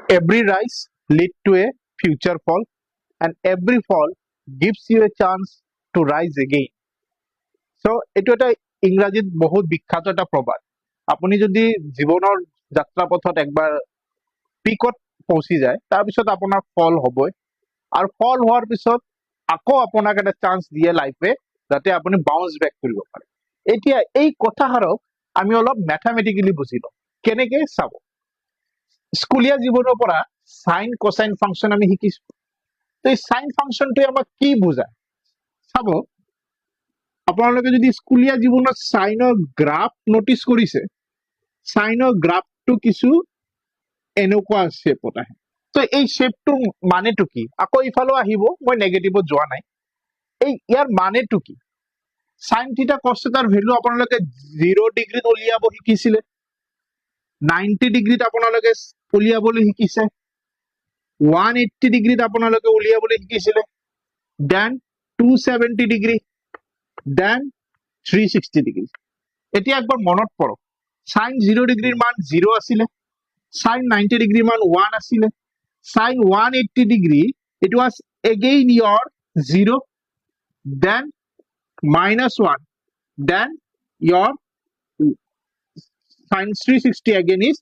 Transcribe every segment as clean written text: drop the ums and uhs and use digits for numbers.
Every rise lead to a future fall, and every fall gives you a chance to rise again. So এইটো এটা ইংৰাজীত বহুত বিখ্যাত এটা প্ৰবাদ। আপুনি যদি জীৱনৰ যাত্ৰা পথত একবাৰ পিকত পৌঁছি যায় তাৰপিছত আপোনাৰ ফল হ'বই, আৰু ফল হোৱাৰ পিছত আকৌ আপোনাক এটা চান্স দিয়ে লাইফে যাতে আপুনি বাউন্স বেক কৰিব পাৰে। এতিয়া এই কথাষাৰক আমি অলপ মেথামেটিকেলি বুজি লওঁ। কেনেকে চাব, স্কুলীয়া জীৱনৰ পৰা সাইন কোসাইন ফাংশন আমি শিকিছো। তো এই সাইন ফাংশনটোৱে আমাক কি বুজায় চাব, আপোনালোকে যদি স্কুলীয়া জীৱনত সাইনৰ গ্ৰাফ নটিচ কৰিছে, সাইনৰ গ্ৰাফটো কিছু এনেকুৱা শেপত আহে। তো এই শেপটোৰ মানেটো কি, আকৌ ইফালেও আহিব, মই নেগেটিভত যোৱা নাই। এই ইয়াৰ মানেটো কি, সাইন থিটা কস থিটাৰ ভ্যালু আপোনালোকে 0 ডিগ্ৰীত উলিয়াব শিকিছিলে, 90 ডিগ্ৰীত আপোনালোকে উলিয়াবলৈ শিকিছে, 180 ডিগ্ৰীত আপোনালোকে উলিয়াবলৈ শিকিছিলে, দেন 270 ডিগ্ৰী, দেন 360 ডিগ্ৰী। এতিয়া একবাৰ মনত পৰক, সাইন 0 ডিগ্ৰীৰ মান 0 আছিলে, সাইন 90 ডিগ্ৰীৰ মান 1 আছিলে, sine 180 degree it was again your 0, then -1, then your sin 360 again is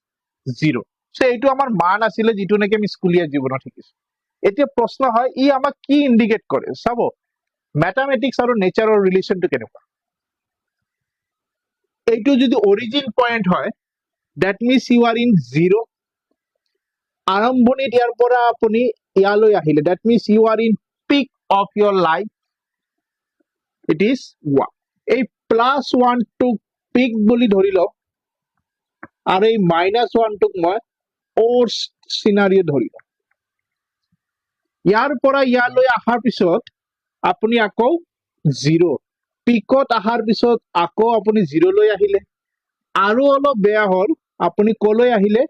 0. So এইটো আমাৰ মান আছিলে যেটো নেকি আমি স্কুলীয়া জীৱনত শিকিছো। এতিয়া প্ৰশ্ন হয় ই আমাক কি ইন্ডিকেট কৰে চাব, ম্যাথমেটিক্স আৰু নেচাৰৰ ৰিলেশনটো কেনেকুৱা। এইটো যদি অৰিজিন পয়েন্ট হয়, that means you are in 0, আৰম্ভণিত ইয়াৰ পৰা আপুনি ইয়ালৈ আহিলে, that means you are in peak of your life, it is 1। এই +1 টো পিক বুলি ধৰি লওক, আৰু এই -1 টোক মই ওৰ্স সিনাৰিও ধৰি লওক। ইয়াৰ পৰা ইয়ালৈ অহাৰ পিছত আপুনি আকৌ 0, পিকত অহাৰ পিছত আকৌ আপুনি 0 লৈ আহিলে, আৰু অলপ বেয়া হ'ল আপুনি কলৈ আহিলে,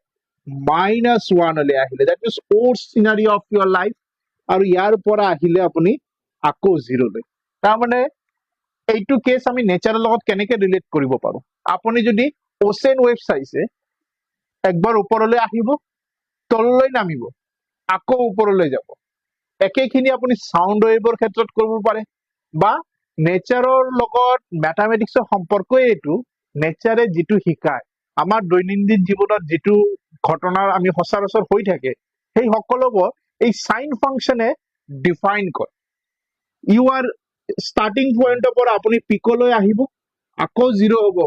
-1 লৈ আহিলে, that means worse scenario of your life, আৰু ইয়াৰ পৰা আহিলে আপুনি আকৌ 0 লৈ। তাৰমানে এইটো কেছ আমি নেচাৰৰ লগত কেনেকে ৰিলেট কৰিব পাৰো, আপুনি যদি ওচেন ওয়েভ চাইছে, একবাৰ ওপৰলৈ আহিব, তললৈ নামিব, আকৌ ওপৰলৈ যাব। একেখিনি আপুনি সাউন্ড ওয়েভৰ ক্ষেত্ৰত কৰিব পাৰে, বা নেচাৰৰ লগত ম্যাথমেটিক্সৰ সম্পৰ্কই এইটো, নেচাৰে যেটো শিকায় আমাৰ দৈনন্দিন জীৱনত যেটো ঘটনা আমি সচৰাচৰ হৈ থাকে, সেই সকলোবোৰ এই সাইন ফাংশনে ডিফাইন কৰে। ইউ আৰ স্টাৰ্টিং পয়েন্টৰ পৰা আপুনি পিকলৈ আহিব, আকৌ 0 হ'ব,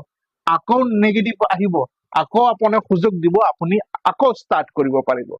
আকৌ নেগেটিভ আহিব, আকৌ আপোনাক সুযোগ দিব, আপুনি আকৌ ষ্টাৰ্ট কৰিব পাৰিব।